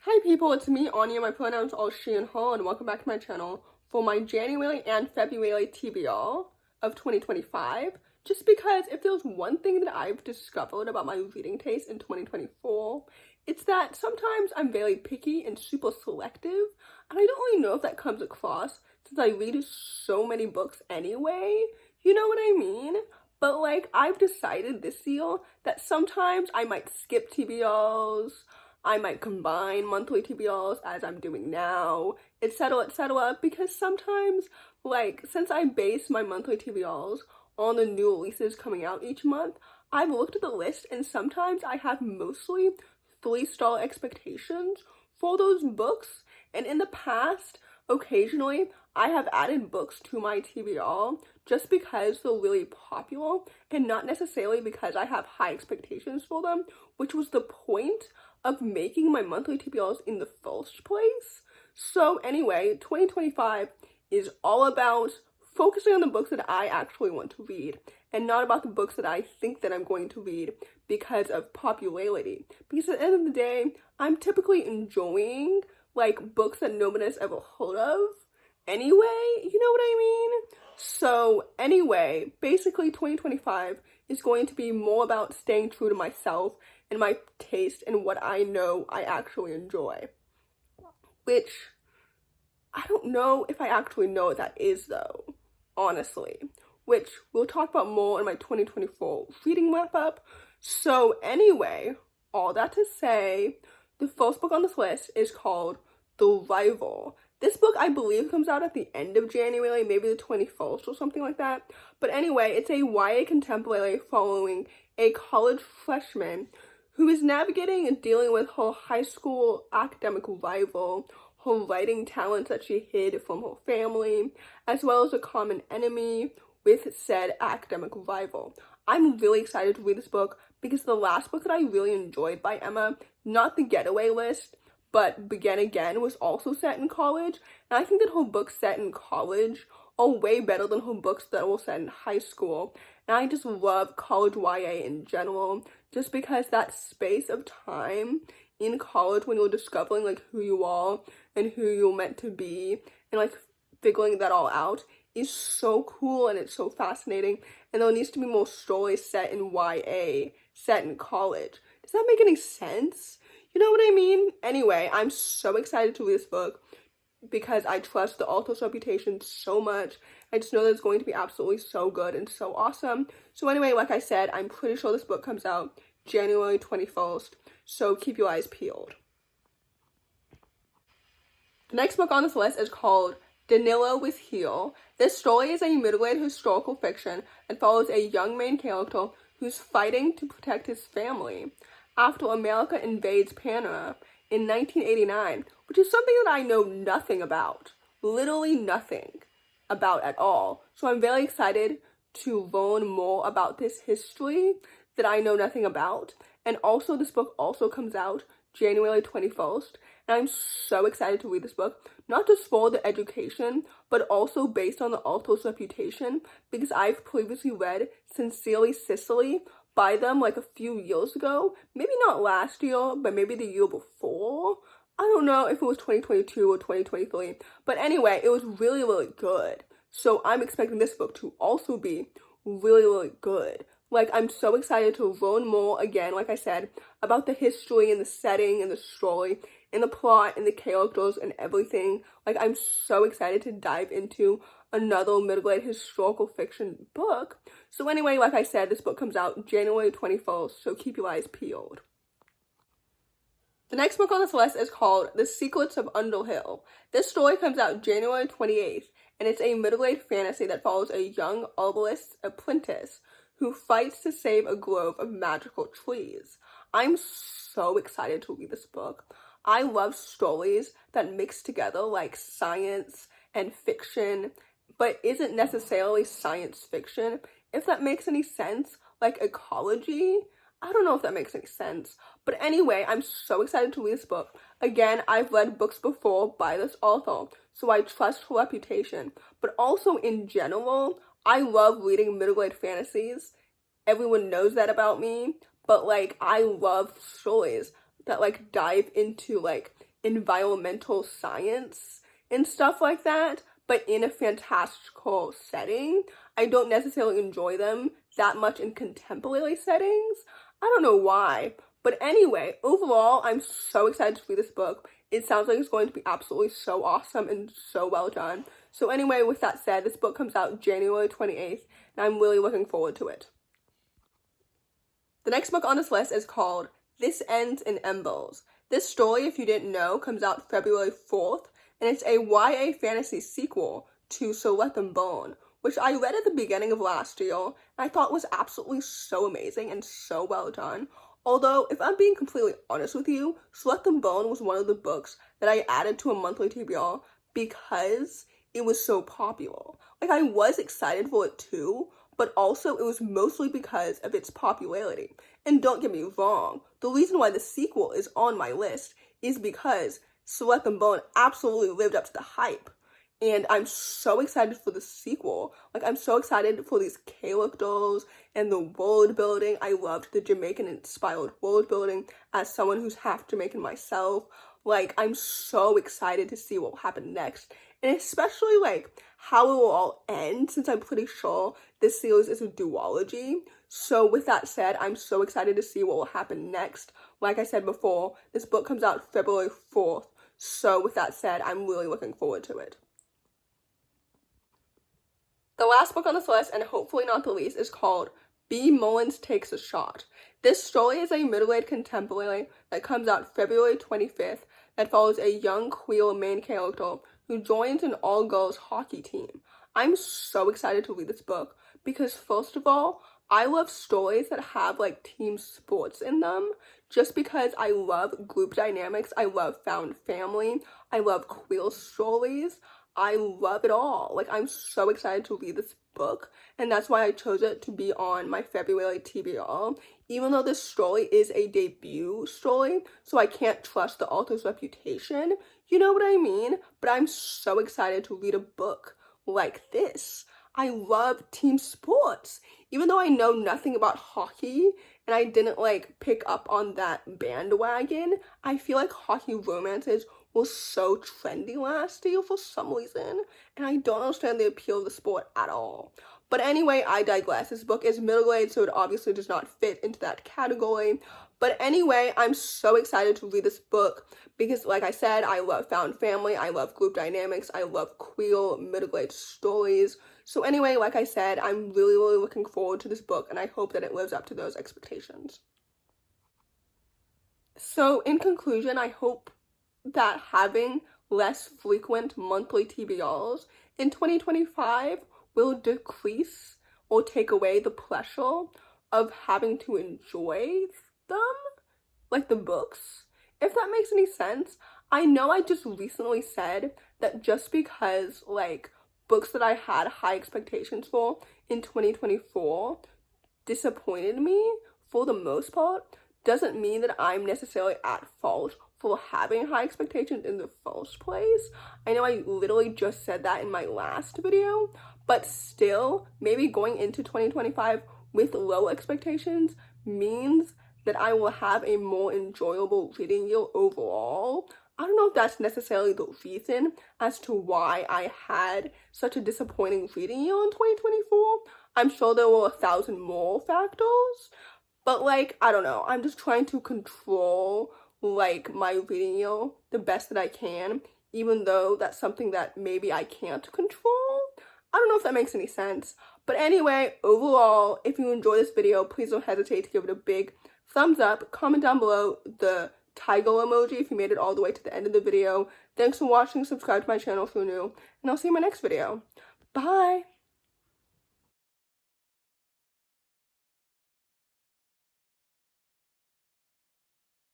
Hi people, it's me, Anja. My pronouns are she and her, and welcome back to my channel for my January and February TBR of 2025. Just because if there's one thing that I've discovered about my reading taste in 2024, it's that sometimes I'm very picky and super selective, and I don't really know if that comes across since I read so many books anyway. You know what I mean? But like, I've decided this year that sometimes I might skip TBRs, I might combine monthly TBRs as I'm doing now, etc., because sometimes, like, since I base my monthly TBRs on the new releases coming out each month, I've looked at the list and sometimes I have mostly 3-star expectations for those books, and in the past, occasionally, I have added books to my TBR just because they're really popular and not necessarily because I have high expectations for them, which was the point of making my monthly TBRs in the first place. So anyway, 2025 is all about focusing on the books that I actually want to read and not about the books that I think that I'm going to read because of popularity. Because at the end of the day, I'm typically enjoying like books that no one has ever heard of anyway, you know what I mean? So anyway, basically 2025 is going to be more about staying true to myself and my taste and what I know I actually enjoy. Which, I don't know if I actually know what that is though, honestly. Which we'll talk about more in my 2024 reading wrap up. So anyway, all that to say, the first book on this list is called The Rival. This book, I believe, comes out at the end of January, maybe the 21st or something like that. But anyway, it's a YA contemporary following a college freshman who is navigating and dealing with her high school academic rival, her writing talents that she hid from her family, as well as a common enemy with said academic rival. I'm really excited to read this book because the last book that I really enjoyed by Emma, not The Getaway List, but Begin Again, was also set in college, and I think that her books set in college are way better than her books that were set in high school. And I just love college YA in general, just because that space of time in college when you're discovering like who you are and who you're meant to be and like figuring that all out is so cool and it's so fascinating. And there needs to be more stories set in YA, set in college. Does that make any sense? You know what I mean? Anyway, I'm so excited to read this book because I trust the author's reputation so much. I just know that it's going to be absolutely so good and so awesome. So anyway, like I said, I'm pretty sure this book comes out January 21st, so keep your eyes peeled. The next book on this list is called Danilo Was Here. This story is a middle-aged historical fiction and follows a young main character who's fighting to protect his family after America invades Panama in 1989, which is something that I know nothing about, literally nothing about at all. So I'm very excited to learn more about this history that I know nothing about. And also this book also comes out January 21st, and I'm so excited to read this book, not just for the education, but also based on the author's reputation, because I've previously read Sincerely Cicely by them like a few years ago, maybe not last year, but maybe the year before. I don't know if it was 2022 or 2023, but anyway, it was really, really good. So I'm expecting this book to also be really, really good. Like, I'm so excited to learn more, again, like I said, about the history and the setting and the story and the plot and the characters and everything. Like, I'm so excited to dive into another middle-aged historical fiction book. So anyway, like I said, this book comes out January 21st, so keep your eyes peeled. The next book on this list is called The Secrets of Underhill. This story comes out January 28th, and it's a middle-aged fantasy that follows a young herbalist apprentice who fights to save a grove of magical trees. I'm so excited to read this book. I love stories that mix together like science and fiction, but isn't necessarily science fiction, if that makes any sense. Like ecology, I don't know if that makes any sense. But anyway, I'm so excited to read this book. Again, I've read books before by this author, so I trust her reputation. But also in general, I love reading middle-aged fantasies. Everyone knows that about me. But like, I love stories that like dive into like environmental science and stuff like that, but in a fantastical setting. I don't necessarily enjoy them that much in contemporary settings. I don't know why. But anyway, overall, I'm so excited to read this book. It sounds like it's going to be absolutely so awesome and so well done. So anyway, with that said, this book comes out January 28th, and I'm really looking forward to it. The next book on this list is called This Ends in Embers. This story, if you didn't know, comes out February 4th, and it's a YA fantasy sequel to So Let Them Burn, which I read at the beginning of last year, and I thought was absolutely so amazing and so well done. Although, if I'm being completely honest with you, So Let Them Burn was one of the books that I added to a monthly TBR because it was so popular. Like, I was excited for it too, but also it was mostly because of its popularity. And don't get me wrong, the reason why the sequel is on my list is because So Let Them Burn absolutely lived up to the hype. And I'm so excited for the sequel. Like, I'm so excited for these characters and the world building. I loved the Jamaican-inspired world building as someone who's half Jamaican myself. Like, I'm so excited to see what will happen next. And especially, like, how it will all end, since I'm pretty sure this series is a duology. So with that said, I'm so excited to see what will happen next. Like I said before, this book comes out February 4th. So with that said, I'm really looking forward to it. The last book on this list, and hopefully not the least, is called B. Mullins Takes a Shot. This story is a middle-aged contemporary that comes out February 25th that follows a young queer main character who joins an all-girls hockey team. I'm so excited to read this book because, first of all, I love stories that have, like, team sports in them just because I love group dynamics, I love found family, I love queer stories. I love it all. Like, I'm so excited to read this book, and that's why I chose it to be on my February TBR, even though this story is a debut story, so I can't trust the author's reputation, you know what I mean? But I'm so excited to read a book like this. I love team sports. Even though I know nothing about hockey, and I didn't, like, pick up on that bandwagon, I feel like hockey romances was so trendy last year for some reason, and I don't understand the appeal of the sport at all. But anyway, I digress. This book is middle-aged, so it obviously does not fit into that category. But anyway, I'm so excited to read this book because, like I said, I love found family, I love group dynamics, I love queer middle-aged stories. So anyway, like I said, I'm really, really looking forward to this book, and I hope that it lives up to those expectations. So in conclusion, I hope that having less frequent monthly TBRs in 2025 will decrease or take away the pressure of having to enjoy them, like the books, if that makes any sense. I know I just recently said that just because, like, books that I had high expectations for in 2024 disappointed me for the most part, doesn't mean that I'm necessarily at fault for having high expectations in the first place. I know I literally just said that in my last video, but still, maybe going into 2025 with low expectations means that I will have a more enjoyable reading year overall. I don't know if that's necessarily the reason as to why I had such a disappointing reading year in 2024. I'm sure there were 1,000 more factors, but, like, I don't know. I'm just trying to control, like, my reading year the best that I can, even though that's something that maybe I can't control. I don't know if that makes any sense. But anyway, overall, if you enjoyed this video, please don't hesitate to give it a big thumbs up. Comment down below the tiger emoji if you made it all the way to the end of the video. Thanks for watching. Subscribe to my channel if you're new, and I'll see you in my next video. Bye!